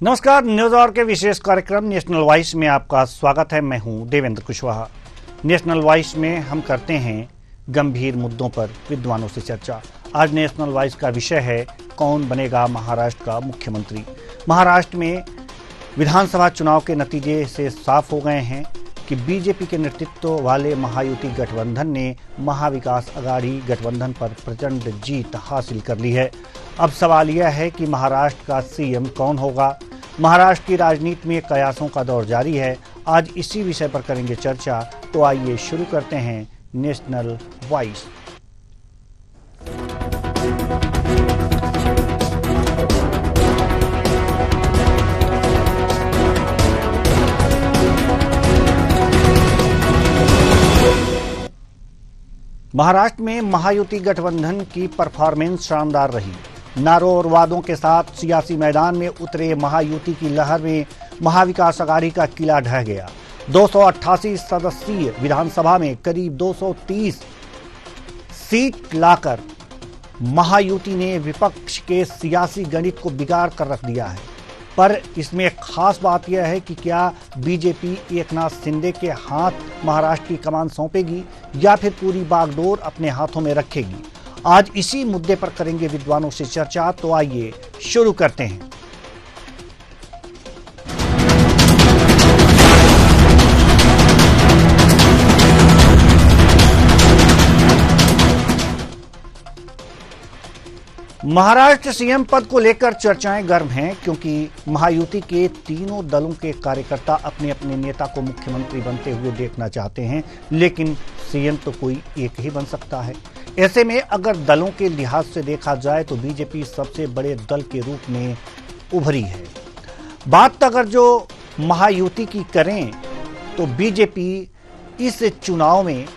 नमस्कार। News our के विशेष कार्यक्रम नेशनल वॉइस में आपका स्वागत है। मैं हूं देवेंद्र कुशवाहा। नेशनल वॉइस में हम करते हैं गंभीर मुद्दों पर विद्वानों से चर्चा। आज नेशनल वॉइस का विषय है कौन बनेगा महाराष्ट्र का मुख्यमंत्री। महाराष्ट्र में विधानसभा चुनाव के नतीजे से साफ हो गए हैं कि बीजेपी के नेतृत्व वाले महायुति गठबंधन ने महाविकास अघाड़ी गठबंधन पर प्रचंड जीत हासिल कर ली है। अब सवाल यह है कि महाराष्ट्र का सीएम कौन होगा। महाराष्ट्र की राजनीति में कयासों का दौर जारी है। आज इसी विषय पर करेंगे चर्चा। तो आइए शुरू करते हैं नेशनल वॉइस। महाराष्ट्र में महायुति गठबंधन की परफॉर्मेंस शानदार रही। नारों और वादों के साथ सियासी मैदान में उतरे महायुति की लहर में महाविकास अघाड़ी का किला ढह गया। 288 सदस्यीय विधानसभा में करीब 230 सीट लाकर महायुति ने विपक्ष के सियासी गणित को बिगाड़ कर रख दिया है। पर इसमें एक खास बात यह है कि क्या बीजेपी एकनाथ शिंदे के हाथ महाराष्ट्र की कमान सौंपेगी या फिर पूरी बागडोर अपने हाथों में रखेगी। आज इसी मुद्दे पर करेंगे विद्वानों से चर्चा। तो आइए शुरू करते हैं। महाराष्ट्र सीएम पद को लेकर चर्चाएं गर्म हैं, क्योंकि महायुति के तीनों दलों के कार्यकर्ता अपने अपने नेता को मुख्यमंत्री बनते हुए देखना चाहते हैं, लेकिन सीएम तो कोई एक ही बन सकता है। ऐसे में अगर दलों के लिहाज से देखा जाए तो बीजेपी सबसे बड़े दल के रूप में उभरी है। बात अगर जो महायुति की करें तो बीजेपी इस चुनाव में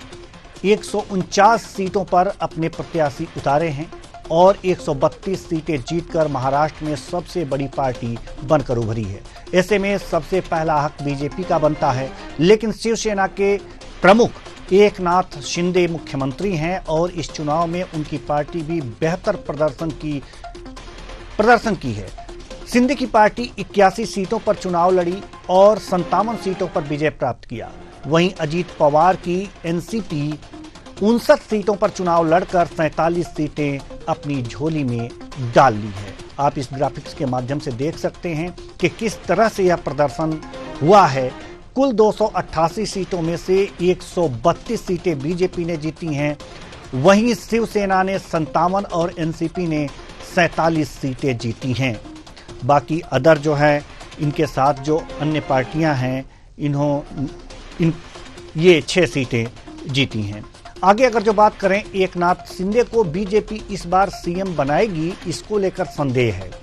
149 सीटों पर अपने प्रत्याशी उतारे हैं और 132 सीटें जीतकर महाराष्ट्र में सबसे बड़ी पार्टी बनकर उभरी है। ऐसे में सबसे पहला हक बीजेपी का बनता है, लेकिन शिवसेना के प्रमुख एकनाथ शिंदे मुख्यमंत्री हैं और इस चुनाव में उनकी पार्टी भी बेहतर प्रदर्शन की है। शिंदे की पार्टी 81 सीटों पर चुनाव लड़ी और 57 सीटों पर विजय प्राप्त किया। वहीं अजीत पवार की एनसीपी 59 सीटों पर चुनाव लड़कर 47 सीटें अपनी झोली में डाल ली है। आप इस ग्राफिक्स के माध्यम से देख सकते हैं कि किस तरह से यह प्रदर्शन हुआ है। कुल 288 सीटों में से 132 सीटें बीजेपी ने जीती हैं, वहीं शिवसेना ने 57 और एनसीपी ने 47 सीटें जीती हैं। बाकी अदर जो है, इनके साथ जो अन्य पार्टियां हैं, ये 6 सीटें जीती हैं। आगे अगर जो बात करें, एकनाथ शिंदे को बीजेपी इस बार सीएम बनाएगी, इसको लेकर संदेह है।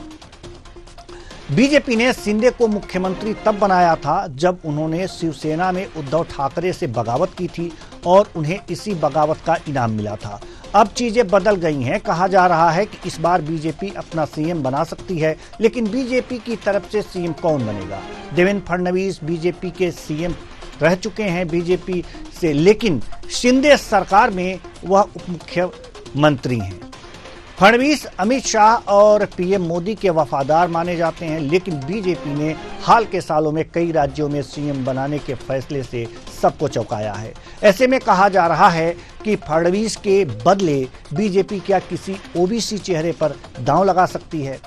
बीजेपी ने शिंदे को मुख्यमंत्री तब बनाया था जब उन्होंने शिवसेना में उद्धव ठाकरे से बगावत की थी और उन्हें इसी बगावत का इनाम मिला था। अब चीजें बदल गई हैं। कहा जा रहा है कि इस बार बीजेपी अपना सीएम बना सकती है, लेकिन बीजेपी की तरफ से सीएम कौन बनेगा? देवेंद्र फडणवीस बीजेपी के सीएम रह चुके हैं बीजेपी से, लेकिन शिंदे सरकार में वह उप मुख्यमंत्री हैं। फडणवीस अमित शाह और पीएम मोदी के वफादार माने जाते हैं, लेकिन बीजेपी ने हाल के सालों में कई राज्यों में सीएम बनाने के फैसले से सबको चौंकाया है। ऐसे में कहा जा रहा है कि फडणवीस के बदले बीजेपी क्या किसी ओबीसी चेहरे पर दांव लगा सकती है।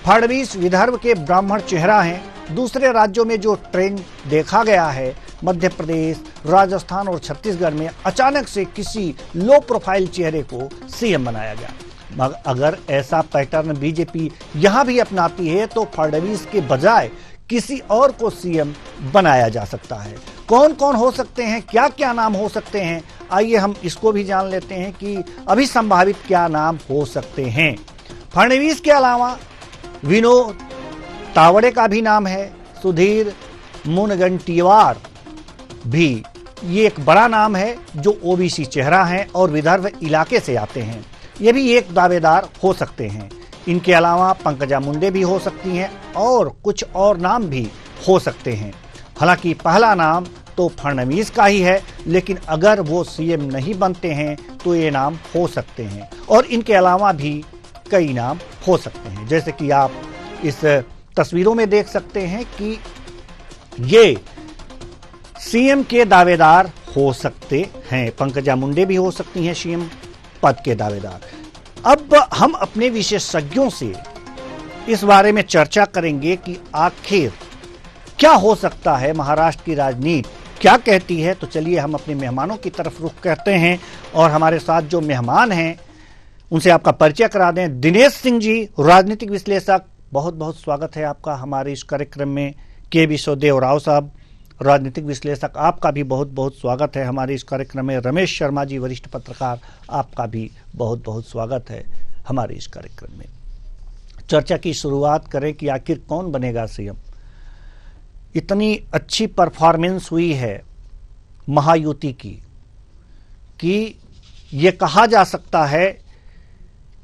फडणवीस विदर्भ के ब्राह्मण चेहरा हैं। दूसरे राज्यों में जो ट्रेंड देखा गया है, मध्य प्रदेश, राजस्थान और छत्तीसगढ़ में अचानक से किसी लो प्रोफाइल चेहरे को सीएम बनाया गया। अगर ऐसा पैटर्न बीजेपी यहां भी अपनाती है तो फडणवीस के बजाय किसी और को सीएम बनाया जा सकता है। कौन कौन हो सकते हैं, क्या क्या नाम हो सकते हैं, आइए हम इसको भी जान लेते हैं कि अभी संभावित क्या नाम हो सकते हैं। फडणवीस के अलावा विनोद तावड़े का भी नाम है। सुधीर मुनगंटीवार भी ये एक बड़ा नाम है जो ओबीसी चेहरा है और विदर्भ इलाके से आते हैं। ये भी एक दावेदार हो सकते हैं। इनके अलावा पंकजा मुंडे भी हो सकती हैं और कुछ और नाम भी हो सकते हैं। हालांकि पहला नाम तो फडणवीस का ही है, लेकिन अगर वो सीएम नहीं बनते हैं तो ये नाम हो सकते हैं और इनके अलावा भी कई नाम हो सकते हैं। जैसे कि आप इस तस्वीरों में देख सकते हैं कि ये सीएम के दावेदार हो सकते हैं, पंकजा मुंडे भी हो सकती हैं सीएम पद के दावेदार। अब हम अपने विशेषज्ञों से इस बारे में चर्चा करेंगे कि आखिर क्या हो सकता है, महाराष्ट्र की राजनीति क्या कहती है। तो चलिए हम अपने मेहमानों की तरफ रुख करते हैं और हमारे साथ जो मेहमान हैं उनसे आपका परिचय करा दें। दिनेश सिंह जी, राजनीतिक विश्लेषक, बहुत बहुत स्वागत है आपका हमारे इस कार्यक्रम में। के विश्वदेव राव साहब, राजनीतिक विश्लेषक, आपका भी बहुत बहुत स्वागत है हमारे इस कार्यक्रम में। रमेश शर्मा जी, वरिष्ठ पत्रकार, आपका भी बहुत बहुत स्वागत है हमारे इस कार्यक्रम में। चर्चा की शुरुआत करें कि आखिर कौन बनेगा सीएम। इतनी अच्छी परफॉर्मेंस हुई है महायुति की कि ये कहा जा सकता है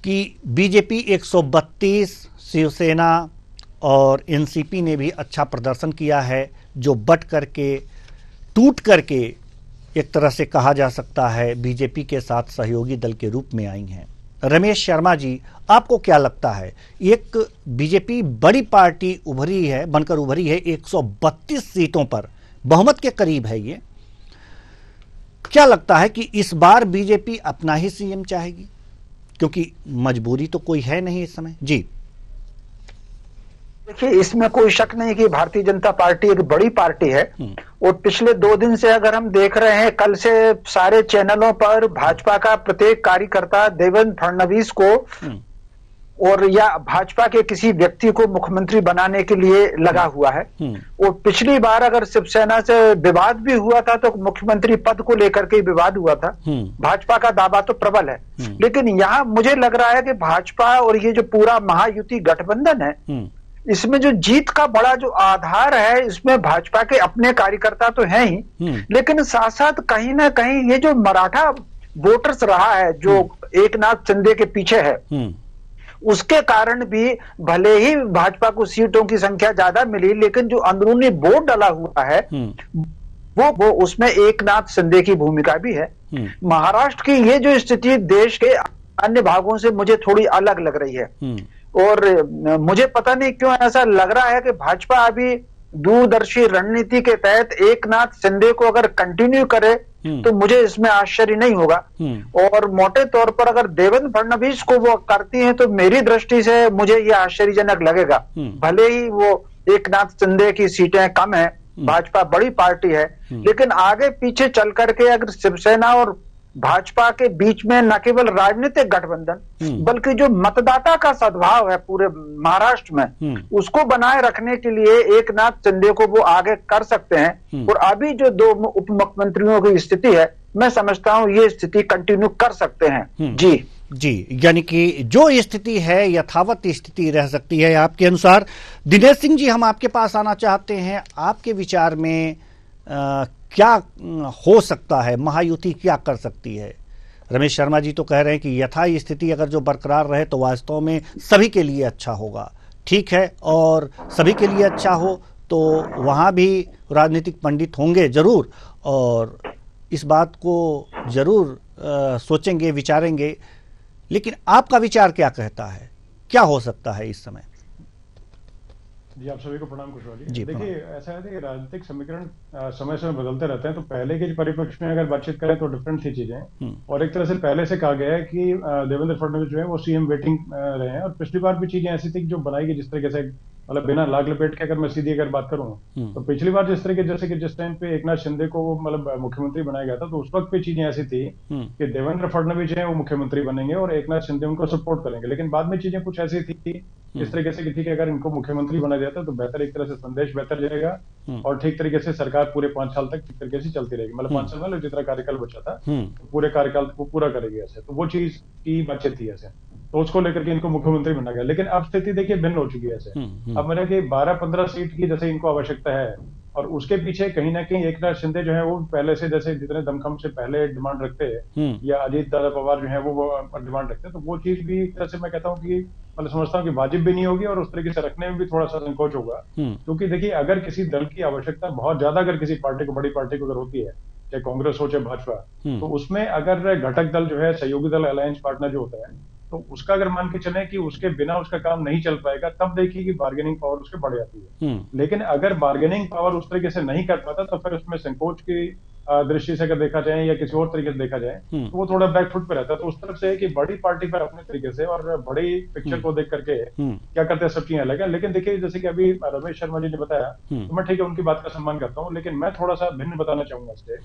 कि बीजेपी 132, शिवसेना और एनसीपी ने भी अच्छा प्रदर्शन किया है, जो बट करके टूट करके एक तरह से कहा जा सकता है बीजेपी के साथ सहयोगी दल के रूप में आई हैं। रमेश शर्मा जी, आपको क्या लगता है, एक बीजेपी बड़ी पार्टी बनकर उभरी है 132 सीटों पर, बहुमत के करीब है ये, क्या लगता है कि इस बार बीजेपी अपना ही सीएम चाहेगी, क्योंकि मजबूरी तो कोई है नहीं इस समय? जी देखिए, इसमें कोई शक नहीं कि भारतीय जनता पार्टी एक बड़ी पार्टी है और पिछले 2 दिन से अगर हम देख रहे हैं, कल से सारे चैनलों पर भाजपा का प्रत्येक कार्यकर्ता देवेंद्र फडणवीस को और या भाजपा के किसी व्यक्ति को मुख्यमंत्री बनाने के लिए लगा हुआ है। और पिछली बार अगर शिवसेना से विवाद भी हुआ था तो मुख्यमंत्री पद को लेकर के विवाद हुआ था। भाजपा का दावा तो प्रबल है, लेकिन यहाँ मुझे लग रहा है कि भाजपा और ये जो पूरा महायुति गठबंधन है, इसमें जो जीत का बड़ा जो आधार है, इसमें भाजपा के अपने कार्यकर्ता तो हैं ही, लेकिन साथ साथ कहीं ना कहीं ये जो मराठा वोटर्स रहा है, जो एकनाथ शिंदे के पीछे है, उसके कारण भी भले ही भाजपा को सीटों की संख्या ज्यादा मिली, लेकिन जो अंदरूनी वोट डाला हुआ है वो उसमें एकनाथ शिंदे की भूमिका भी है। महाराष्ट्र की ये जो स्थिति देश के अन्य भागों से मुझे थोड़ी अलग लग रही है और मुझे पता नहीं क्यों ऐसा लग रहा है कि भाजपा अभी दूरदर्शी रणनीति के तहत एकनाथ शिंदे को अगर कंटिन्यू करे तो मुझे इसमें आश्चर्य नहीं होगा। और मोटे तौर पर अगर देवेंद्र फडणवीस को वो करती हैं तो मेरी दृष्टि से मुझे ये आश्चर्यजनक लगेगा। भले ही वो एकनाथ शिंदे की सीटें कम है, भाजपा बड़ी पार्टी है, लेकिन आगे पीछे चल करके अगर शिवसेना और भाजपा के बीच में न केवल राजनीतिक गठबंधन बल्कि जो मतदाता का सद्भाव है पूरे महाराष्ट्र में, उसको बनाए रखने के लिए एकनाथ शिंदे को वो आगे कर सकते हैं। और अभी जो 2 उप मुख्यमंत्रियों की स्थिति है, मैं समझता हूं ये स्थिति कंटिन्यू कर सकते हैं। जी, यानी कि जो स्थिति है यथावत स्थिति रह सकती है आपके अनुसार। दिनेश सिंह जी, हम आपके पास आना चाहते हैं, आपके विचार में क्या हो सकता है, महायुति क्या कर सकती है? रमेश शर्मा जी तो कह रहे हैं कि यथा स्थिति अगर जो बरकरार रहे तो वास्तव में सभी के लिए अच्छा होगा। ठीक है, और सभी के लिए अच्छा हो तो वहाँ भी राजनीतिक पंडित होंगे जरूर और इस बात को जरूर सोचेंगे, विचारेंगे, लेकिन आपका विचार क्या कहता है, क्या हो सकता है इस समय? जी, आप सभी को प्रणाम कुशवाहा जी। देखिए, ऐसा है कि राजनीतिक समीकरण समय समय बदलते रहते हैं, तो पहले के परिप्रेक्ष्य में अगर बातचीत करें तो डिफरेंट थी चीजें। और एक तरह से पहले से कहा गया है कि देवेंद्र फडणवीस जो है वो सीएम वेटिंग रहे हैं, और पिछली बार भी चीजें ऐसी थी जो बनाई गई जिस तरीके से, मतलब बिना लाग लपेट के अगर मैं सीधी अगर बात करूं तो पिछली बार जिस तरीके जैसे कि जिस टाइम पे एकनाथ शिंदे को मतलब मुख्यमंत्री बनाया गया था, तो उस वक्त पे चीजें ऐसी थी कि देवेंद्र फडणवीस जो है वो मुख्यमंत्री बनेंगे और एकनाथ शिंदे उनको सपोर्ट करेंगे। लेकिन बाद में चीजें कुछ ऐसी थी इस तरीके से कि अगर इनको मुख्यमंत्री बना जाता तो बेहतर, एक तरह से संदेश बेहतर जाएगा और ठीक तरीके से सरकार पूरे 5 साल तक ठीक तरीके से चलती रहेगी। मतलब 5 साल में जितना कार्यकाल बचा था तो पूरे कार्यकाल को पूरा करेगी ऐसे, तो वो चीज की बातचीत थी ऐसे, तो उसको लेकर के इनको मुख्यमंत्री बना गया। लेकिन अब स्थिति देखिए भिन्न हो चुकी है ऐसे। अब मैंने कि 12-15 सीट की जैसे इनको आवश्यकता है और उसके पीछे कहीं ना कहीं एकनाथ शिंदे जो है वो पहले से जैसे जितने दमखम से पहले डिमांड रखते हैं या अजीत दादा पवार जो है वो डिमांड रखते हैं, तो वो चीज भी एक तरह से मैं कहता हूँ कि मतलब समझता हूँ कि वाजिब भी नहीं होगी और उस तरीके से रखने में भी थोड़ा सा संकोच होगा। क्योंकि देखिए, अगर किसी दल की आवश्यकता बहुत ज्यादा अगर किसी पार्टी को, बड़ी पार्टी को अगर होती है, चाहे कांग्रेस हो चाहे भाजपा, तो उसमें अगर घटक दल जो है, सहयोगी दल, अलायंस पार्टनर जो होता है, तो उसका अगर मान के चले कि उसके बिना उसका काम नहीं चल पाएगा, तब देखिए कि बार्गेनिंग पावर उसके बढ़ जाती है। लेकिन अगर बार्गेनिंग पावर उस तरीके से नहीं कर पाता, तो फिर उसमें संकोच की दृष्टि से अगर देखा जाए या किसी और तरीके से देखा जाए, तो वो थोड़ा बैकफुट पे रहता है। तो उस तरफ से है कि बड़ी पार्टी पर अपने तरीके से और बड़ी पिक्चर को देख करके क्या करते हैं, सब चीजें अलग है। लेकिन देखिए, जैसे कि अभी रमेश शर्मा जी ने बताया, तो मैं ठीक है उनकी बात का सम्मान करता हूँ, लेकिन मैं थोड़ा सा भिन्न बताना चाहूंगा इससे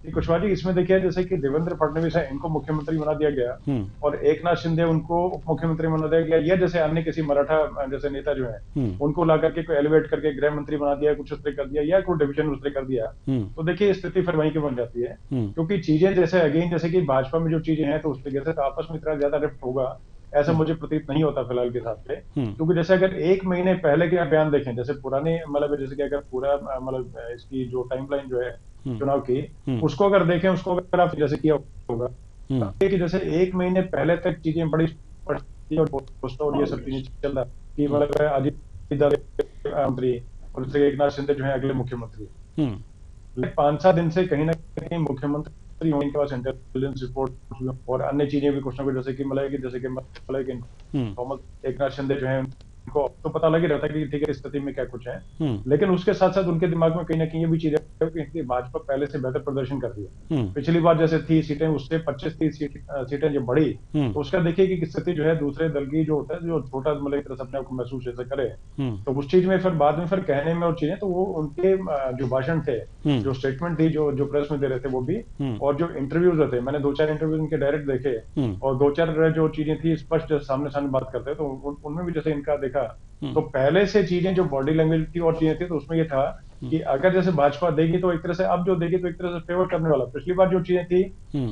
कि कुशवाहा जी, इसमें देखिए जैसे कि देवेंद्र फडणवीस है, इनको मुख्यमंत्री बना दिया गया और एकनाथ शिंदे उनको उप मुख्यमंत्री बना दिया गया, या जैसे अन्य किसी मराठा जैसे नेता जो है उनको ला करके कोई एलिवेट करके गृह मंत्री बना दिया, कुछ उस तरह कर दिया, या कोई डिविजन उस तरह कर दिया, तो देखिए स्थिति फिर वहीं की बन जाती है। क्योंकि चीजें जैसे अगेन जैसे कि भाजपा में जो चीजें हैं, तो उस तरीके से तो आपस में इतना ज्यादा रिफ्ट होगा ऐसा मुझे प्रतीत नहीं होता फिलहाल के हिसाब से। क्योंकि जैसे अगर 1 महीने पहले के बयान देखें, जैसे पुराने मतलब जैसे कि अगर पूरा मतलब इसकी जो टाइमलाइन जो है चुनाव की, उसको अगर देखें, उसको अगर आप जैसे किया होगा कि जैसे 1 महीने पहले तक चीजें बड़ी और ये सब चीजें चल रहा कि मतलब अजित मंत्री और उससे एकनाथ शिंदे जो है अगले मुख्यमंत्री। 5-7 दिन से कहीं ना कहीं मुख्यमंत्री होने के पास इंटेलिजेंस रिपोर्ट और अन्य चीजें भी कुछ ना कुछ जैसे कि एकनाथ शिंदे जो है उनको तो पता लग ही रहता है कि ठीक है स्थिति में क्या कुछ है। लेकिन उसके साथ साथ उनके दिमाग में कहीं ना कहीं ये भी चीजें कि भाजपा पहले से बेहतर प्रदर्शन कर रही है। पिछली बार जैसे थी सीटें, उससे 25-30 सीटें जो बढ़ी, तो उसका देखिए कि स्थिति जो है दूसरे दल की जो होता है, जो छोटा मतलब एक तरह से अपने आप को महसूस ऐसे करे, तो उस चीज में फिर बाद में फिर कहने में और चीजें, तो वो उनके जो भाषण थे, जो स्टेटमेंट थी, जो प्रेस में दे रहे थे वो भी, और जो इंटरव्यूज थे, मैंने 2-4 इंटरव्यूज उनके डायरेक्ट देखे, और 2-4 जो चीजें थी स्पष्ट सामने सामने बात करते, तो उनमें भी जैसे इनका देखा, तो पहले से चीजें जो बॉडी लैंग्वेज थी और चीजें थी, तो उसमें ये था कि अगर जैसे भाजपा देगी तो एक तरह से, अब जो देगी तो एक तरह से फेवर करने वाला। पिछली बार जो चीजें थी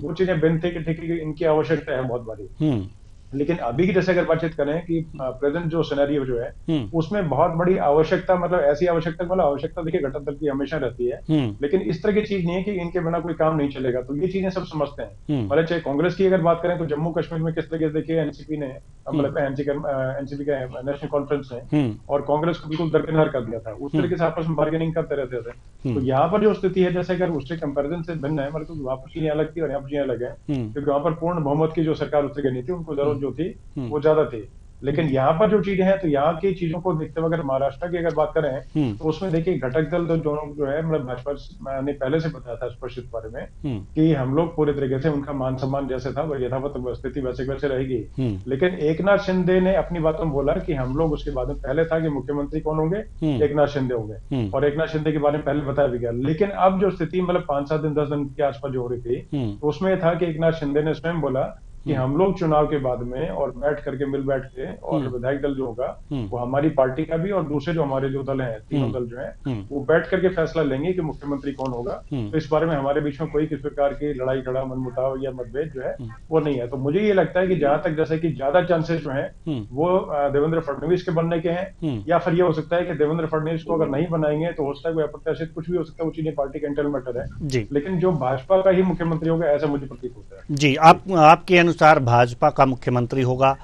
वो चीजें बिन थे कि ठीक है इनकी आवश्यकता है बहुत बड़ी। लेकिन अभी की जैसे अगर बातचीत करें कि प्रेजेंट जो सिनेरियो जो है उसमें बहुत बड़ी आवश्यकता, मतलब ऐसी आवश्यकता, मतलब आवश्यकता देखिए घटक दल की हमेशा रहती है, लेकिन इस तरह की चीज नहीं है कि इनके बिना कोई काम नहीं चलेगा। तो ये चीजें सब समझते हैं। मतलब चाहे कांग्रेस की अगर बात करें तो जम्मू कश्मीर में किस तरीके से देखिए एनसीपी ने, मतलब एनसीपी का नेशनल कॉन्फ्रेंस ने और कांग्रेस को बिल्कुल दरकिनार कर दिया था, उस तरीके से आपस में बार्गेनिंग करते रहते थे। तो यहाँ पर जो स्थिति है, जैसे अगर उससे कंपेरिजन से भिन्न है, मतलब वहां पर चीजें अलग थी और यहाँ पर चीजें अलग है, क्योंकि वहां पर पूर्ण बहुमत की जो सरकार उस तरीके नहीं थी, उनको जरूरत जो थी वो ज्यादा थी। लेकिन यहाँ पर जो चीजें हैं, तो यहाँ की चीजों को देखते हुए अगर महाराष्ट्र की अगर बात करें, तो उसमें देखिए घटक दल जो है, मतलब भाजपा ने पहले से बताया था स्पष्ट इस बारे में कि हम लोग पूरे तरीके से उनका मान सम्मान जैसे था वह यथावत स्थिति वैसे वैसे रहेगी। लेकिन एकनाथ शिंदे ने अपनी बातों में बोला कि हम लोग उसके बाद में पहले था कि मुख्यमंत्री कौन होंगे, एकनाथ शिंदे होंगे, और एकनाथ शिंदे के बारे में पहले बताया भी गया। लेकिन अब जो स्थिति मतलब 5-7 दिन 10 दिन के आसपास जो हो रही थी, तो उसमें था कि एकनाथ शिंदे ने स्वयं बोला कि हम लोग चुनाव के बाद में और बैठ करके मिल बैठ के, और विधायक दल जो होगा वो हमारी पार्टी का भी और दूसरे जो हमारे जो दल हैं, तीनों दल जो हैं, वो बैठ करके फैसला लेंगे कि मुख्यमंत्री कौन होगा। तो इस बारे में हमारे बीच में कोई किसी प्रकार की लड़ाई झगड़ा मनमुटाव या मतभेद जो है वो नहीं है। तो मुझे ये लगता है कि जहां तक जैसे कि ज्यादा चांसेस जो है वो देवेंद्र फडणवीस के बनने के हैं, या फिर ये हो सकता है कि देवेंद्र फडणवीस को अगर नहीं बनाएंगे तो हो सकता है कोई अप्रत्याशित कुछ भी हो सकता है, वो चीजें पार्टी का इंटरनल मैटर है। लेकिन जो भाजपा का ही मुख्यमंत्री होगा ऐसा मुझे प्रतीत होता है। जी, आपके अनुसार भाजपा का मुख्यमंत्री होगा,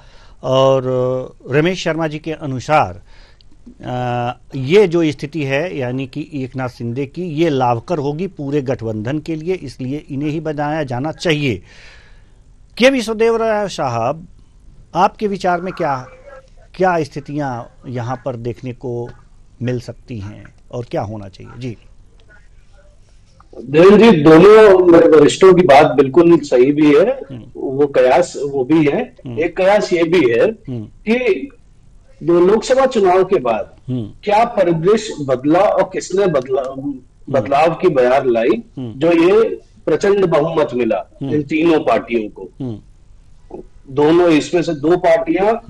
और रमेश शर्मा जी के अनुसार ये जो स्थिति है यानी कि एकनाथ शिंदे की, ये लाभकर होगी पूरे गठबंधन के लिए, इसलिए इन्हें ही बनाया जाना चाहिए। के विश्वदेव राय साहब, आपके विचार में क्या स्थितियां यहाँ पर देखने को मिल सकती हैं और क्या होना चाहिए? जी देवेंद्र जी, दोनों मेरे वरिष्ठों की बात बिल्कुल सही भी है, वो कयास वो भी है। एक कयास ये भी है कि लोकसभा चुनाव के बाद क्या परिदृश्य बदला और किसने बदलाव की बयार लाई, जो ये प्रचंड बहुमत मिला इन तीनों पार्टियों को। दोनों इसमें से 2 पार्टियां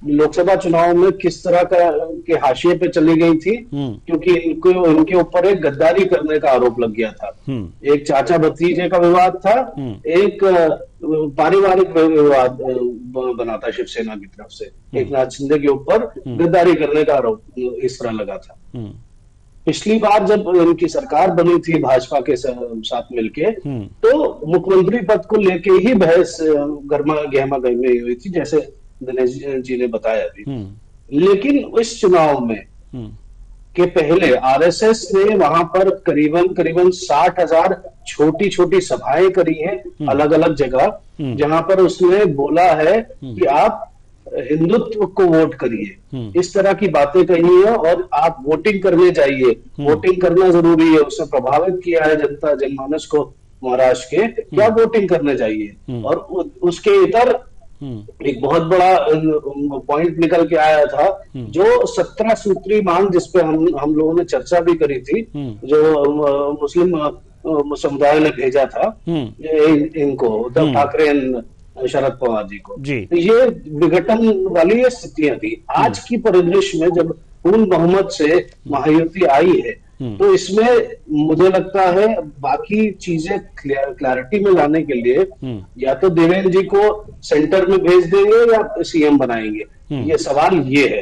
लोकसभा चुनाव में किस तरह के हाशिए पे चली गई थी, क्योंकि इनके ऊपर एक गद्दारी करने का आरोप लग गया था। एक चाचा भतीजे का विवाद था, एक पारिवारिक विवाद बना था शिवसेना की तरफ से, एकनाथ शिंदे के ऊपर गद्दारी करने का आरोप इस तरह लगा था। पिछली बार जब इनकी सरकार बनी थी भाजपा के साथ मिलके, तो मुख्यमंत्री पद को लेके ही बहस गर्मा गहमा गहमी हुई थी, जैसे दिनेश जी ने बताया अभी। लेकिन इस चुनाव में के पहले आरएसएस ने वहां पर करीबन 60,000 छोटी छोटी सभाएं करी हैं अलग अलग जगह, जहां पर उसने बोला है कि आप हिंदुत्व को वोट करिए, इस तरह की बातें कही है। और आप वोटिंग करने जाइए, वोटिंग करना जरूरी है। उसने प्रभावित किया है जनता जनमानस को महाराष्ट्र के, क्या वोटिंग करने जाइए। और उसके इतर एक बहुत बड़ा पॉइंट निकल के आया था, जो 17 सूत्री मांग जिसपे हम लोगों ने चर्चा भी करी थी, जो मुस्लिम समुदाय ने भेजा था इनको, उद्धव ठाकरे शरद पवार जी को। तो ये विघटन वाली ये स्थितियां थी। आज की परिदृश्य में जब पूर्ण बहुमत से महायुति आई है, तो इसमें मुझे लगता है बाकी चीजें क्लैरिटी में लाने के लिए या तो देवेंद्र जी को सेंटर में भेज देंगे या सीएम बनाएंगे। ये सवाल ये है,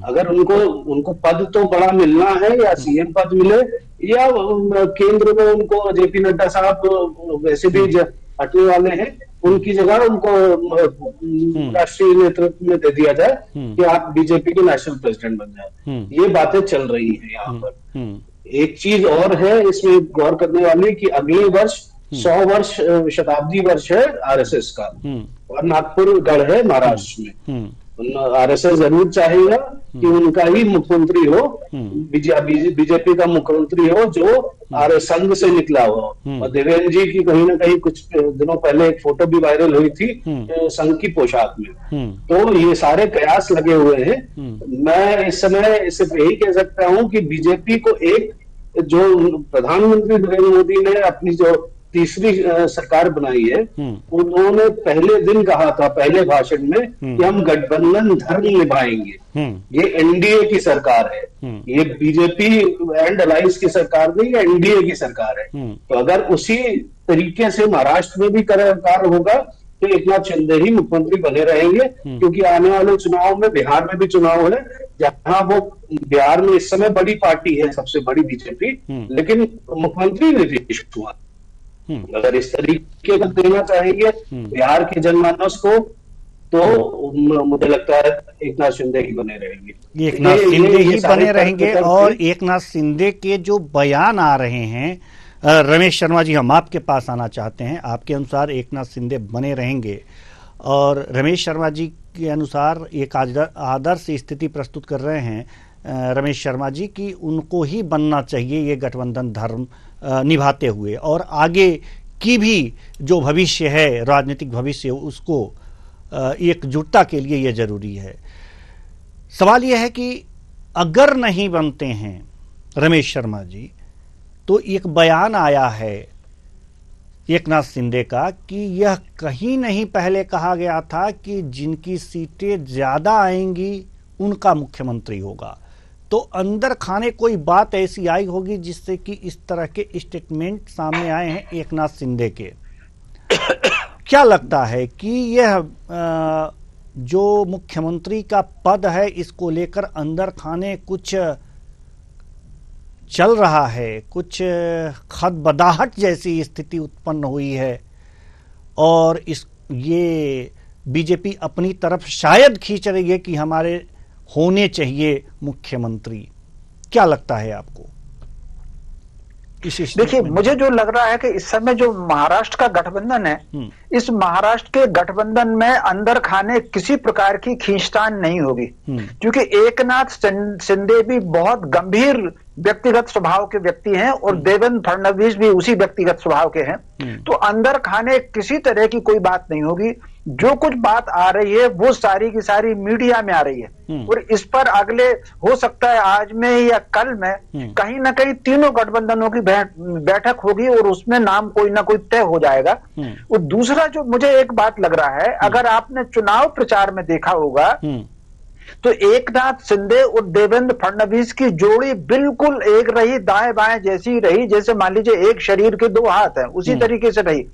अगर उनको पद तो बड़ा मिलना है, या सीएम पद मिले, या केंद्र में उनको जेपी नड्डा साहब वैसे भी हटने वाले हैं, उनकी जगह उनको राष्ट्रीय नेतृत्व में दे दिया जाए कि आप बीजेपी के नेशनल प्रेसिडेंट बन जाए। ये बातें चल रही हैं यहाँ पर। एक चीज और है इसमें गौर करने वाली कि अगले वर्ष 100 वर्ष शताब्दी वर्ष है आरएसएस का, और नागपुर गढ़ है महाराष्ट्र में। आरएसएस जरूर चाहेगा कि उनका ही मुख्यमंत्री हो, बीजेपी का मुख्यमंत्री हो जो आरएस संघ से निकला हो। और देवेंद्र जी की कहीं ना कहीं कुछ दिनों पहले एक फोटो भी वायरल हुई थी संघ की पोशाक में। तो ये सारे कयास लगे हुए हैं। मैं इस समय सिर्फ यही कह सकता हूं कि बीजेपी को एक, जो प्रधानमंत्री नरेंद्र मोदी ने अपनी जो तीसरी सरकार बनाई है, उन्होंने पहले दिन कहा था, पहले भाषण में, कि हम गठबंधन धर्म निभाएंगे। ये एनडीए की सरकार है, ये बीजेपी एंड अलायंस की सरकार नहीं, ये एनडीए की सरकार है। तो अगर उसी तरीके से महाराष्ट्र में भी कार्य होगा तो एक नाथ शिंदे ही मुख्यमंत्री बने रहेंगे, क्योंकि आने वाले चुनाव में, बिहार में भी चुनाव है, जहां वो बिहार में इस समय बड़ी पार्टी है, सबसे बड़ी बीजेपी, लेकिन मुख्यमंत्री नीतीश कुमार। अगर इस तरीके का देना चाहेंगे बिहार के जनमानस को, तो मुझे लगता है एक नाथ शिंदे ही बने रहेंगे। एक नाथ शिंदे ही बने रहेंगे। और एक नाथ शिंदे के जो बयान आ रहे हैं, रमेश शर्मा जी, हम आपके पास आना चाहते हैं। आपके अनुसार एक नाथ शिंदे बने रहेंगे, और रमेश शर्मा जी के अनुसार एक आदर्श स्थिति प्रस्तुत कर रहे हैं रमेश शर्मा जी की उनको ही बनना चाहिए ये गठबंधन धर्म निभाते हुए, और आगे की भी जो भविष्य है, राजनीतिक भविष्य, उसको एकजुटता के लिए ये जरूरी है। सवाल यह है कि अगर नहीं बनते हैं रमेश शर्मा जी, तो एक बयान आया है एक नाथ शिंदे का कि यह कहीं नहीं पहले कहा गया था कि जिनकी सीटें ज्यादा आएंगी उनका मुख्यमंत्री होगा। तो अंदर खाने कोई बात ऐसी आई होगी जिससे कि इस तरह के स्टेटमेंट सामने आए हैं एक नाथ शिंदे के। क्या लगता है कि यह जो मुख्यमंत्री का पद है, इसको लेकर अंदर खाने कुछ चल रहा है, कुछ खदबदाहट जैसी स्थिति उत्पन्न हुई है, और ये बीजेपी अपनी तरफ शायद खींच रही है कि हमारे होने चाहिए मुख्यमंत्री। क्या लगता है आपको? देखिए, मुझे जो लग रहा है कि इस समय जो महाराष्ट्र का गठबंधन है, इस महाराष्ट्र के गठबंधन में अंदर खाने किसी प्रकार की खींचतान नहीं होगी, क्योंकि एकनाथ शिंदे भी बहुत गंभीर व्यक्तिगत स्वभाव के व्यक्ति हैं, और देवेंद्र फडणवीस भी उसी व्यक्तिगत स्वभाव के हैं। तो अंदर खाने किसी तरह की कोई बात नहीं होगी। जो कुछ बात आ रही है वो सारी की सारी मीडिया में आ रही है, और इस पर अगले, हो सकता है आज में या कल में, कहीं ना कहीं तीनों गठबंधनों की बैठक होगी, और उसमें नाम कोई ना कोई तय हो जाएगा। और दूसरा जो मुझे एक बात लग रहा है, अगर आपने चुनाव प्रचार में देखा होगा तो एकनाथ शिंदे और देवेंद्र फडणवीस की जोड़ी बिल्कुल एक रही, दाएं बाएं जैसी रही, जैसे मान लीजिए एक शरीर के दो हाथ हैं, उसी तरीके से रही।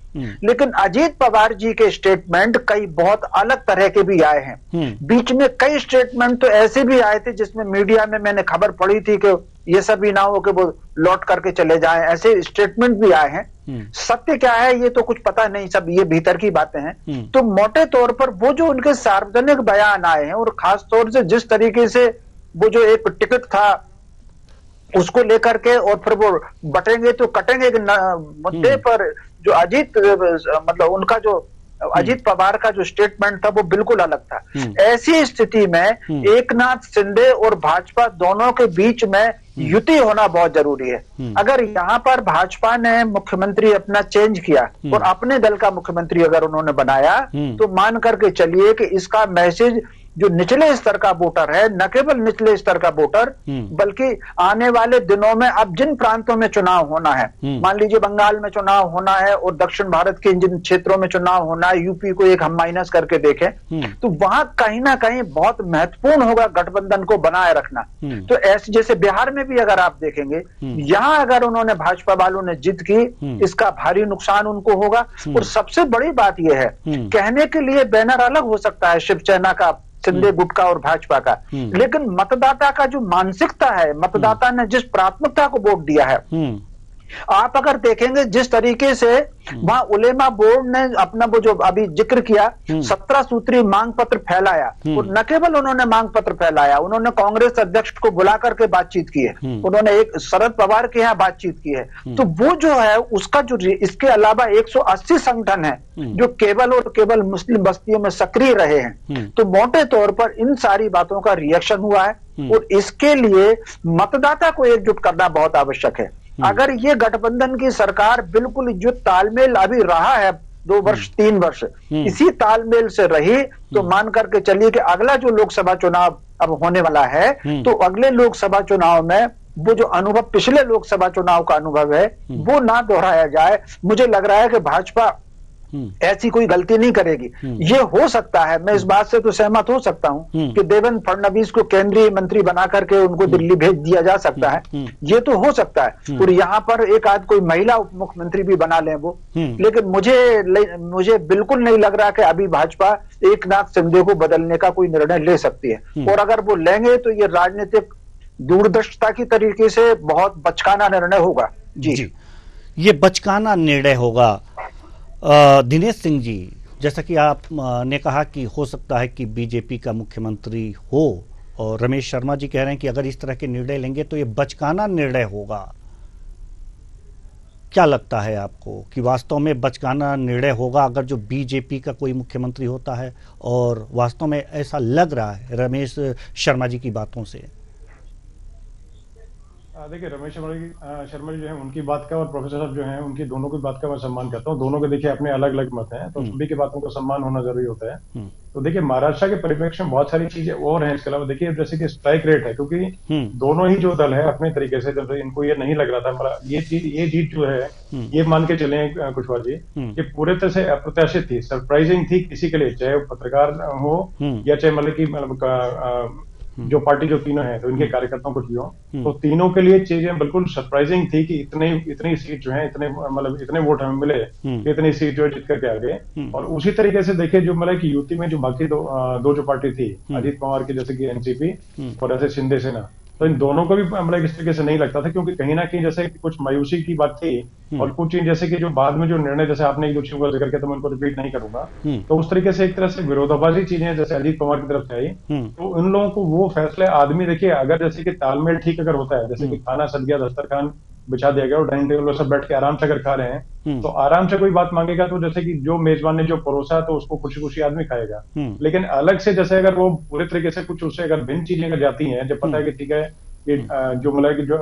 लेकिन अजीत पवार जी के स्टेटमेंट कई बहुत अलग तरह के भी आए हैं। बीच में कई स्टेटमेंट तो ऐसे भी आए थे जिसमें मीडिया में मैंने खबर पढ़ी थी कि ये सब ही ना हो कि वो लौट करके चले जाएं, ऐसे स्टेटमेंट भी आए हैं। सत्य क्या है ये तो कुछ पता नहीं, सब ये भीतर की बातें हैं। तो मोटे तौर पर वो जो उनके सार्वजनिक बयान आए हैं, और खास तौर से जिस तरीके से वो जो एक टिकट था उसको लेकर के और फिर वो बटेंगे तो कटेंगे मुद्दे पर जो अजीत मतलब उनका जो अजीत पवार का जो स्टेटमेंट था वो बिल्कुल अलग था। ऐसी स्थिति में एकनाथ शिंदे और भाजपा दोनों के बीच में युति होना बहुत जरूरी है। अगर यहाँ पर भाजपा ने मुख्यमंत्री अपना चेंज किया और अपने दल का मुख्यमंत्री अगर उन्होंने बनाया तो मान करके चलिए कि इसका मैसेज जो निचले स्तर का वोटर है, न केवल निचले स्तर का वोटर बल्कि आने वाले दिनों में अब जिन प्रांतों में चुनाव होना है, मान लीजिए बंगाल में चुनाव होना है और दक्षिण भारत के जिन क्षेत्रों में चुनाव होना है, यूपी को एक हम माइनस करके देखें तो वहां कहीं ना कहीं बहुत महत्वपूर्ण होगा गठबंधन को बनाए रखना। तो ऐसे जैसे बिहार में भी अगर आप देखेंगे, यहां अगर उन्होंने भाजपा वालों ने जिद की, इसका भारी नुकसान उनको होगा। और सबसे बड़ी बात यह है, कहने के लिए बैनर अलग हो सकता है शिवसेना का, शिंदे गुट का और भाजपा का, लेकिन मतदाता का जो मानसिकता है, मतदाता ने जिस प्राथमिकता को वोट दिया है, आप अगर देखेंगे जिस तरीके से वहां उलेमा बोर्ड ने अपना वो जो अभी जिक्र किया 17 सूत्री मांग पत्र फैलाया, और न केवल उन्होंने मांग पत्र फैलाया, उन्होंने कांग्रेस अध्यक्ष को बुला करके बातचीत की है, उन्होंने एक शरद पवार के यहाँ बातचीत की है। तो वो जो है उसका जो इसके अलावा 180 संगठन है जो केवल और केवल मुस्लिम बस्तियों में सक्रिय रहे हैं। तो मोटे तौर पर इन सारी बातों का रिएक्शन हुआ है और इसके लिए मतदाता को एकजुट करना बहुत आवश्यक है। अगर ये गठबंधन की सरकार बिल्कुल जो तालमेल अभी रहा है 2 वर्ष 3 वर्ष इसी तालमेल से रही तो मान करके चलिए कि अगला जो लोकसभा चुनाव अब होने वाला है तो अगले लोकसभा चुनाव में वो जो अनुभव पिछले लोकसभा चुनाव का अनुभव है वो ना दोहराया जाए। मुझे लग रहा है कि भाजपा ऐसी कोई गलती नहीं करेगी। ये हो सकता है, मैं इस बात से तो सहमत हो सकता हूं कि देवेंद्र फडणवीस को केंद्रीय मंत्री बना करके उनको दिल्ली भेज दिया जा सकता है, ये तो हो सकता है, और यहाँ पर एक आध कोई महिला उप मुख्यमंत्री भी बना लें वो। लेकिन मुझे बिल्कुल नहीं लग रहा कि अभी भाजपा एकनाथ शिंदे को बदलने का कोई निर्णय ले सकती है, और अगर वो लेंगे तो ये राजनीतिक दूरदर्शिता की तरीके से बहुत बचकाना निर्णय होगा। जी, ये बचकाना निर्णय होगा। दिनेश सिंह जी, जैसा कि आप ने कहा कि हो सकता है कि बीजेपी का मुख्यमंत्री हो, और रमेश शर्मा जी कह रहे हैं कि अगर इस तरह के निर्णय लेंगे तो ये बचकाना निर्णय होगा। क्या लगता है आपको कि वास्तव में बचकाना निर्णय होगा अगर जो बीजेपी का कोई मुख्यमंत्री होता है, और वास्तव में ऐसा लग रहा है रमेश शर्मा जी की बातों से? देखिए, रमेश शर्मा जी जो है उनकी बात का और प्रोफेसर साहब जो हैं उनकी दोनों की बात का मैं सम्मान करता हूँ। दोनों के देखिए अपने अलग अलग मत हैं, तो सभी की बातों का सम्मान होना जरूरी होता है। तो देखिए महाराष्ट्र के परिप्रेक्ष्य में बहुत सारी चीजें और हैं। इसके अलावा देखिए जैसे कि स्ट्राइक रेट है, क्योंकि दोनों ही जो दल है अपने तरीके से, जब इनको ये नहीं लग रहा था ये जीत जो है ये मान के चले कुशवाहा जी, ये पूरे तरह से अप्रत्याशित थी, सरप्राइजिंग थी किसी के लिए, चाहे पत्रकार हो या चाहे मतलब जो पार्टी जो तीनों हैं तो इनके कार्यकर्ताओं को भी हो, तो तीनों के लिए चीजें बिल्कुल सरप्राइजिंग थी कि इतनी सीट जो है, इतने वोट हमें मिले, इतनी सीट जो है जीत करके आ गए। और उसी तरीके से देखिए जो मतलब कि यूपी में जो बाकी दो जो पार्टी थी अजीत पवार की, जैसे कि एनसीपी और ऐसे शिंदे सेना, तो इन दोनों को भी मतलब इस तरीके से नहीं लगता था, क्योंकि कहीं ना कहीं जैसे कुछ मायूसी की बात थी, और कुछ चीज जैसे कि जो बाद में जो निर्णय, जैसे आपने एक दो चीजों का जिक्र किया तो मैं उनको रिपीट नहीं करूंगा, तो उस तरीके से एक तरह से विरोधाभासी चीजें जैसे अजीत पवार की तरफ से आई, तो इन लोगों को वो फैसले आदमी देखिए अगर जैसे कि तालमेल ठीक अगर होता है, जैसे कि खाना सज गया, दस्तरखान बिछा दिया गया और डाइनिंग टेबल पर सब बैठ के आराम से अगर खा रहे हैं तो आराम से कोई बात मांगेगा तो जैसे कि जो मेजबान ने जो परोसा तो उसको खुशी खुशी आदमी खाएगा। लेकिन अलग से जैसे अगर वो पूरे तरीके से कुछ उससे अगर भिन्न चीजें अगर जाती हैं, जब पता है कि ठीक है कि जो मतलब कि जो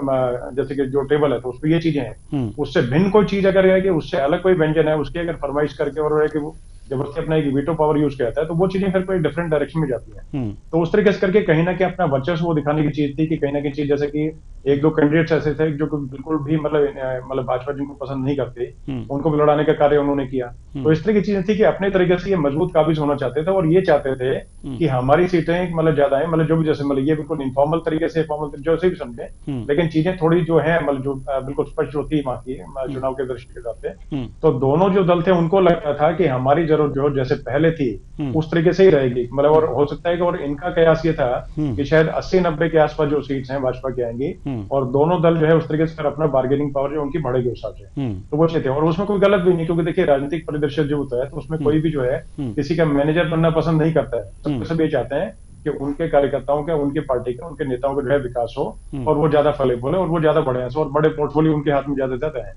जैसे कि जो टेबल है तो उसमें ये चीजें हैं, उससे भिन्न कोई चीज अगर है कि उससे अलग कोई व्यंजन है उसकी अगर फरमाइश करके और कि वो जबरदस्ती अपना एक वीटो पावर यूज करता है, तो वो चीजें फिर कोई डिफरेंट डायरेक्शन में जाती है। तो उस तरीके से करके कहीं ना कहीं अपना वर्चस्व वो दिखाने की चीज थी कि कहीं ना कहीं चीज, जैसे कि एक दो कैंडिडेट्स ऐसे थे जो बिल्कुल भी मतलब भाजपा जिनको पसंद नहीं करते उनको भी लड़ाने का कार्य उन्होंने किया। तो इस तरह की चीजें थी कि अपने तरीके से ये मजबूत काबिज होना चाहते थे, और ये चाहते थे कि हमारी सीटें मतलब ज्यादा है, मतलब जो भी जैसे मतलब ये बिल्कुल इनफॉर्मल तरीके से, फॉर्मल जैसे भी समझे, लेकिन चीजें थोड़ी जो है मतलब जो बिल्कुल स्पष्ट होती है वहां की चुनाव के दृष्टि के हिसाब से। तो दोनों जो दल थे उनको लगता था कि हमारी जरूरत जो जैसे पहले थी उस तरीके से ही रहेगी, मतलब और हो सकता है कि और इनका कयास ये था कि शायद 80-90 के आसपास जो सीट्स हैं भाजपा की आएंगी, और दोनों दल जो है उस तरीके से अपना बार्गेनिंग पावर जो उनकी बढ़ेगी उस हिसाब से। तो वो थे, और उसमें कोई गलत भी नहीं, क्योंकि देखिए राजनीतिक परिदृश्य जो होता है तो उसमें कोई भी जो है किसी का मैनेजर बनना पसंद नहीं करता है, सब ये चाहते हैं कि कि उनके कार्यकर्ताओं का, उनकी पार्टी का, उनके नेताओं का जो है विकास हो और वो ज्यादा फले फूले और वो ज्यादा बढ़े और बड़े पोर्टफोलियो उनके हाथ में ज्यादा है।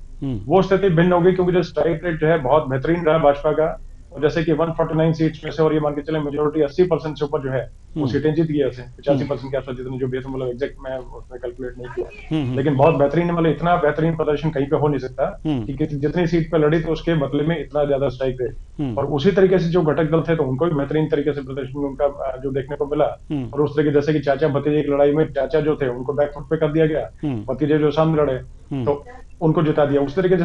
वो स्थिति भिन्न होगी क्योंकि जो स्ट्राइक रेट जो है बहुत बेहतरीन रहा भाजपा का, और जैसे कि 149 सीट्स में से, और ये मान के चले मेजोरिटी 80% से ऊपर जो है वो सीटें जीत गया से 85% के आसपास जितनी जो भी है, तो मतलब एग्जैक्ट मैं उसमें कैलकुलेट नहीं किया, लेकिन बहुत बेहतरीन, मतलब इतना बेहतरीन प्रदर्शन कहीं पे हो नहीं सकता कि जितनी सीट पे लड़ी तो उसके बदले में इतना ज्यादा स्ट्राइक रेट। और उसी तरीके से जो घटक दल थे तो उनको भी बेहतरीन तरीके से प्रदर्शन उनका जो देखने को मिला, और उस तरीके जैसे कि चाचा भतीजे की लड़ाई में चाचा जो थे उनको बैकफुट पे कर दिया गया, भतीजे जो सामने लड़े तो उनको जिता दिया। उस तरीके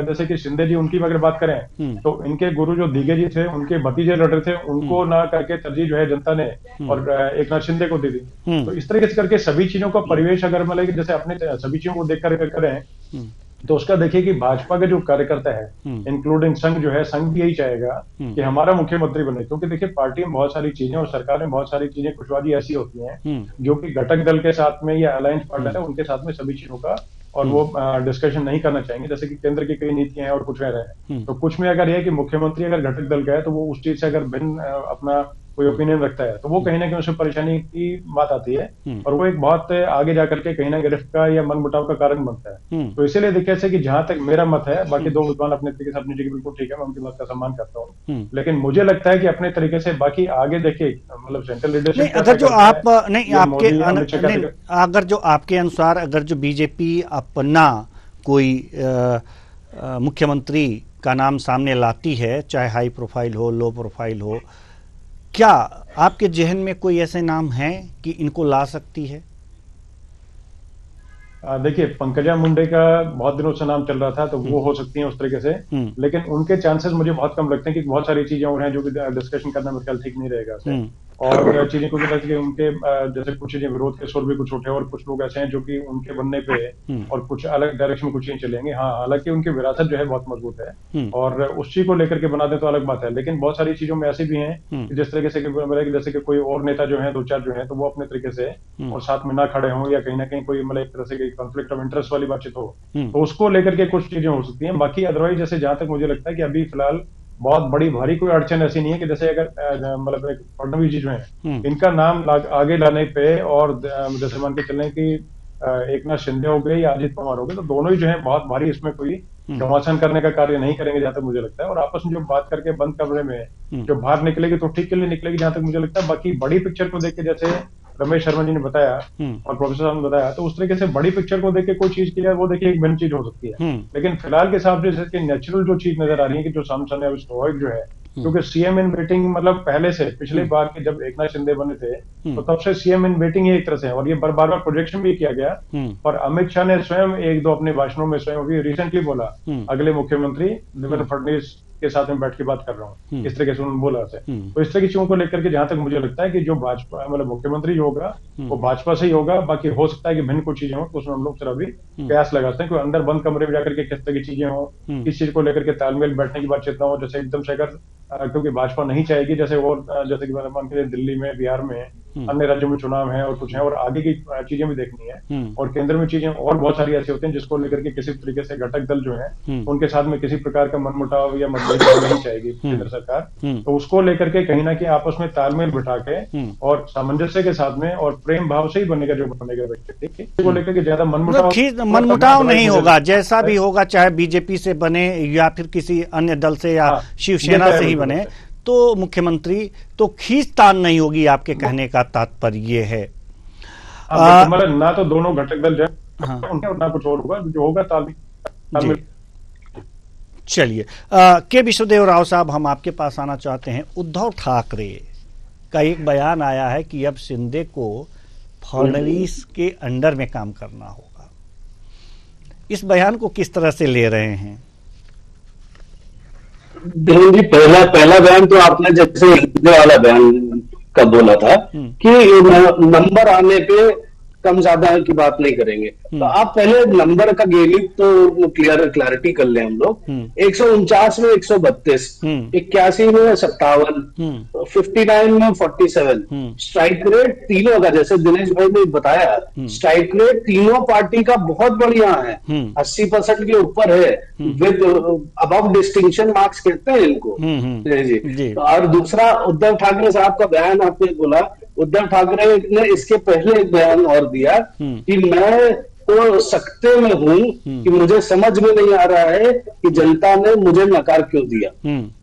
जैसे कि शिंदे जी, उनकी अगर बात करें तो इनके गुरु जो दीगे जी थे, उनके भतीजे लड़ रहे थे, उनको ना करके तरजीह जो है जनता ने और एक नाथ शिंदे को दे दी। तो इस तरीके से करके सभी चीजों का परिवेश अगर मतलब जैसे अपने सभी चीजों को देख कर करें तो उसका देखिए कि भाजपा के जो कार्यकर्ता है, इंक्लूडिंग संघ जो है, संघ भी यही चाहेगा कि हमारा मुख्यमंत्री बने, क्योंकि देखिए पार्टी में बहुत सारी चीजें और सरकार में बहुत सारी चीजें कुशवादी ऐसी होती हैं जो कि घटक दल के साथ में या अलायंस पार्टनर है उनके साथ में सभी चीजों का और वो डिस्कशन नहीं करना चाहेंगे। जैसे कि केंद्र की कई नीतियां हैं और कुछ कह रहे हैं, तो कुछ में अगर यह कि मुख्यमंत्री अगर घटक दल का है तो वो उस चीज से अगर भिन्न अपना कोई ओपिनियन रखता है तो वो कहीं ना कहीं उसमें परेशानी की बात आती है और वो एक बहुत आगे जाकर के कहीं ना गिरफ्त का या मनमुटाव का कारण बनता है। तो इसीलिए देखिए से कि जहां तक मेरा मत है, बाकी दो विद्वान अपने तरीके से अपनी जगह बिल्कुल ठीक है, मैं उनकी बात का सम्मान करता हूँ, लेकिन मुझे लगता है कि अपने तरीके से बाकी आगे देखिए मतलब सेंट्रल लीडरशिप अगर जो आप नहीं आपके अगर जो आपके अनुसार अगर जो बीजेपी अपना कोई मुख्यमंत्री का नाम सामने लाती है, चाहे हाई प्रोफाइल हो, लो प्रोफाइल हो, क्या आपके जहन में कोई ऐसे नाम हैं कि इनको ला सकती है? देखिए पंकजा मुंडे का बहुत दिनों से नाम चल रहा था, तो वो हो सकती हैं उस तरीके से, लेकिन उनके चांसेस मुझे बहुत कम लगते हैं कि बहुत सारी चीजें और हैं जो कि डिस्कशन करना मेरे ख्याल ठीक नहीं रहेगा। और चीजें कुछ लगती है उनके जैसे कुछ चीजें विरोध के सुर भी कुछ उठे और कुछ लोग ऐसे हैं जो कि उनके बनने पे और कुछ अलग डायरेक्शन में कुछ चीजें चलेंगे। हाँ, हालांकि उनकी विरासत जो है बहुत मजबूत है और उस चीज को लेकर के बना दे तो अलग बात है, लेकिन बहुत सारी चीजों में ऐसी भी हैं जिस तरीके से जैसे कि कोई और नेता जो है, दो चार जो है, तो वो अपने तरीके से और साथ में ना खड़े हों या कहीं ना कहीं कोई मतलब एक तरह से कॉन्फ्लिक्ट ऑफ इंटरेस्ट वाली बातचीत हो, तो उसको लेकर के कुछ चीजें हो सकती हैं। बाकी अदरवाइज जैसे जहां तक मुझे लगता है कि अभी फिलहाल बहुत बड़ी भारी कोई अड़चन ऐसी नहीं है कि जैसे अगर मतलब फडणवीस जी जो है इनका नाम आगे लाने पे और जैसे मान के चलें कि एक नाथ शिंदे हो गए या अजित पवार हो गए, तो दोनों ही जो है बहुत भारी इसमें कोई घमासान करने का कार्य नहीं करेंगे जहां तक मुझे लगता है। और आपस में जो बात करके बंद कमरे में जो बाहर निकलेगी तो ठीक के लिए निकलेगी जहां तक मुझे लगता है। बाकी बड़ी पिक्चर को देख के जैसे रमेश शर्मा जी ने बताया और प्रोफेसर साहब ने बताया, तो उस तरीके से बड़ी पिक्चर को देख के कोई चीज की है वो देखिए एक भिन्न चीज हो सकती है, लेकिन फिलहाल के हिसाब से जैसे नेचुरल जो चीज नजर आ रही है कि जो सामने स्वाभाविक जो है, क्योंकि सीएम इन वेटिंग मतलब पहले से पिछली बार के जब एक नाथ शिंदे बने थे तो तब से सीएम इन वेटिंग ही एक तरह से, और ये बार बार प्रोजेक्शन भी किया गया और अमित शाह ने स्वयं एक दो अपने भाषणों में स्वयं अभी रिसेंटली बोला अगले मुख्यमंत्री देवेंद्र फडणवीस के साथ में बैठ के बात कर रहा हूँ, इस तरीके से उन्होंने बोला है। तो इस तरह की चीजों को लेकर के जहां तक मुझे लगता है कि जो भाजपा मतलब मुख्यमंत्री जो होगा वो भाजपा से ही होगा। बाकी हो सकता है कि भिन्न कुछ चीजें हो तो उसमें हम लोग सिर्फ अभी प्रयास लगाते हैं कि अंदर बंद कमरे में जाकर के किस तरह की चीजें हो, किस चीज को लेकर के तालमेल बैठने की बातचीत ना हो, जैसे एकदम से अगर क्योंकि भाजपा नहीं चाहेगी जैसे और जैसे कि मान के दिल्ली में, बिहार में, अन्य राज्यों में चुनाव है और कुछ है और आगे की चीजें भी देखनी है और केंद्र में चीजें और बहुत सारी ऐसी होती हैं जिसको लेकर के किसी तरीके से घटक दल जो है उनके साथ में किसी प्रकार का मनमुटाव या मतभेद नहीं चाहेगी केंद्र सरकार, तो उसको लेकर के कहीं ना कहीं आपस में तालमेल बिठा के और सामंजस्य के साथ में और प्रेम भाव से ही बनेगा जो बनेगा व्यक्ति को लेकर के ज्यादा मनमुटाव नहीं होगा, जैसा भी होगा चाहे बीजेपी से बने या फिर किसी अन्य दल से या शिवसेना से ही बने, तो मुख्यमंत्री तो खींचतान नहीं होगी, आपके कहने का तात्पर्य ये है। मतलब ना तो दोनों घटक दल जाए ना कुछ और होगा, जो होगा तालमेल। चलिए के विश्वदेव राव साहब, हम आपके पास आना चाहते हैं। उद्धव ठाकरे का एक बयान आया है कि अब शिंदे को फडणवीस के अंडर में काम करना होगा, इस बयान को किस तरह से ले रहे हैं? देखिए जी, पहला बयान तो आपने जैसे वाला बयान का बोला था कि नंबर आने पे कम ज्यादा की बात नहीं करेंगे, तो आप पहले नंबर का गेमिंग तो क्लैरिटी कर ले हम लोग। 149 में 132, 81 में 57, 59 में 47, स्ट्राइक रेट तीनों का जैसे दिनेश भाई ने बताया, स्ट्राइक रेट तीनों पार्टी का बहुत बढ़िया है, 80% के ऊपर है, विद अबव डिस्टिंक्शन मार्क्स कहते हैं इनको जी। और दूसरा उद्धव ठाकरे साहब का बयान आपने बोला उद्धव ठाकरे ने इसके पहले एक बयान और दिया कि मैं तो सकते में हूं कि मुझे समझ में नहीं आ रहा है कि जनता ने मुझे नकार क्यों दिया।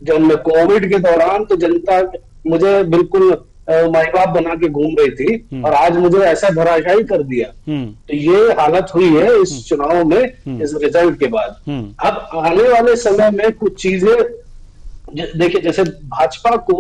जब मैं कोविड के दौरान तो जनता मुझे बिल्कुल माई बाप बना के घूम रही थी और आज मुझे ऐसा धराशायी कर दिया। तो ये हालत हुई है इस चुनाव में, इस रिजल्ट के बाद। अब आने वाले समय में कुछ चीजें देखिए, जैसे भाजपा को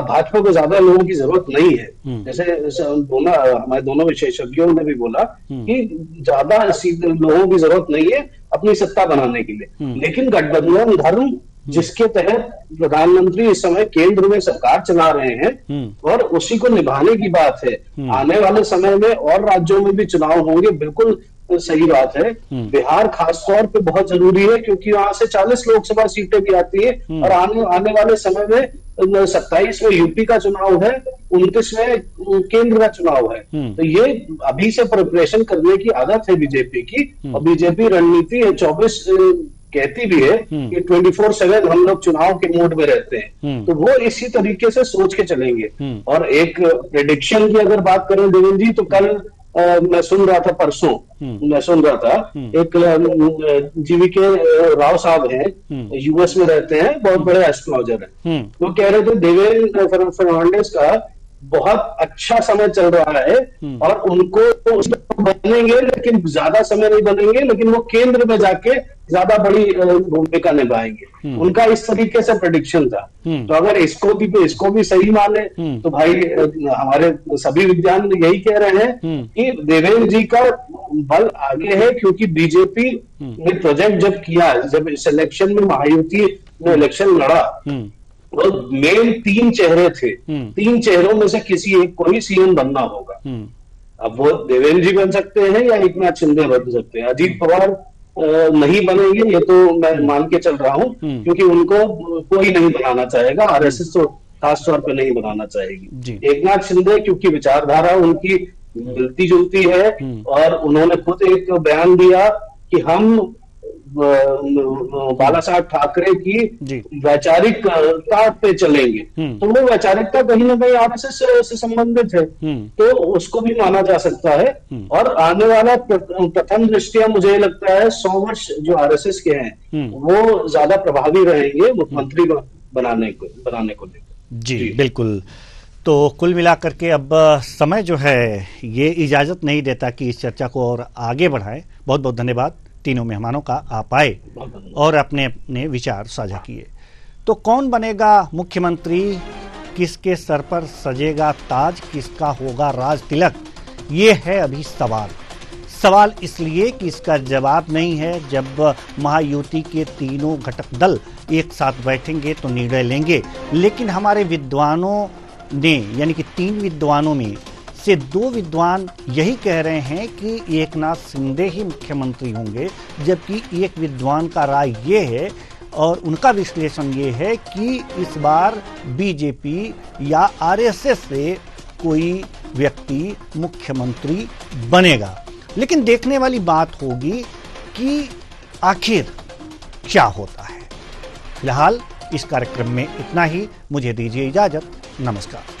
भाजपा को ज्यादा लोगों की जरूरत नहीं है। जैसे हमारे दोनों विशेषज्ञों ने भी बोला कि ज्यादा लोगों की जरूरत नहीं है अपनी सत्ता बनाने के लिए। लेकिन गठबंधन धर्म जिसके तहत प्रधानमंत्री इस समय केंद्र में सरकार चला रहे हैं और उसी को निभाने की बात है। आने वाले समय में और राज्यों में भी चुनाव होंगे, बिल्कुल सही बात है। बिहार खास तौर पे बहुत जरूरी है क्योंकि वहां से 40 लोकसभा सीटें भी आती है और आने वाले समय में 27 में यूपी का चुनाव है, 29 में केंद्र का चुनाव है। तो ये अभी से प्रिपरेशन करने की आदत है बीजेपी की, और बीजेपी रणनीति 24 कहती भी है कि 24/7 हम लोग चुनाव के मोड में रहते हैं। तो वो इसी तरीके से सोच के चलेंगे। और एक प्रेडिक्शन की अगर बात करें देवेंद्र जी, तो कल मैं सुन रहा था, परसों मैं सुन रहा था, एक जीवीके राव साहब हैं, यूएस में रहते हैं, बहुत बड़े एस्ट्रोलॉजर हैं। वो कह रहे थे देवेंद्र फर्नांडिस का बहुत अच्छा समय चल रहा है और उनको बनेंगे, लेकिन ज्यादा समय नहीं बनेंगे, लेकिन वो केंद्र में जाके ज्यादा बड़ी भूमिका निभाएंगे। उनका इस तरीके से प्रेडिक्शन था। तो अगर इसको भी सही माने तो भाई हमारे सभी विद्वान यही कह रहे हैं कि देवेंद्र जी का बल आगे है, क्योंकि बीजेपी ने प्रोजेक्ट जब किया, जब इस इलेक्शन में महायुति ने इलेक्शन लड़ा, वो मेन 3 चेहरे थे। 3 चेहरों में से किसी एक को ही सीएम बनना होगा। अब वो देवेंद्र जी बन सकते हैं या एकनाथ शिंदे बन सकते हैं। अजीत पवार नहीं बनेंगे, ये तो मैं मान के चल रहा हूं, क्योंकि उनको कोई नहीं बनाना चाहेगा, आरएसएस तो खास तौर पे नहीं बनाना चाहेगी। एकनाथ शिंदे क्योंकि विचारधारा उनकी मिलती जुलती है और उन्होंने खुद एक बयान दिया कि हम बाला साहब ठाकरे की वैचारिकता पे चलेंगे। तो वो वैचारिकता कहीं ना कहीं आरएसएस से संबंधित है, तो उसको भी माना जा सकता है। और आने वाला प्रथम दृष्टिया मुझे लगता है 100 वर्ष जो आरएसएस के हैं वो ज्यादा प्रभावी रहेंगे मुख्यमंत्री बनाने को लेकर। जी बिल्कुल। तो कुल मिलाकर के अब समय जो है ये इजाजत नहीं देता कि इस चर्चा को और आगे बढ़ाएं। बहुत बहुत धन्यवाद तीनों मेहमानों का, आप आए और अपने अपने विचार साझा किए। तो कौन बनेगा मुख्यमंत्री, किसके सर पर सजेगा ताज, किसका होगा राज तिलक, ये है अभी सवाल इसलिए कि इसका जवाब नहीं है। जब महायुति के तीनों घटक दल एक साथ बैठेंगे तो निर्णय लेंगे। लेकिन हमारे विद्वानों ने, यानी कि 3 विद्वानों में से 2 विद्वान यही कह रहे हैं कि एकनाथ शिंदे ही मुख्यमंत्री होंगे, जबकि एक विद्वान का राय ये है और उनका विश्लेषण ये है कि इस बार बीजेपी या आरएसएस से कोई व्यक्ति मुख्यमंत्री बनेगा। लेकिन देखने वाली बात होगी कि आखिर क्या होता है। फिलहाल इस कार्यक्रम में इतना ही। मुझे दीजिए इजाजत। नमस्कार।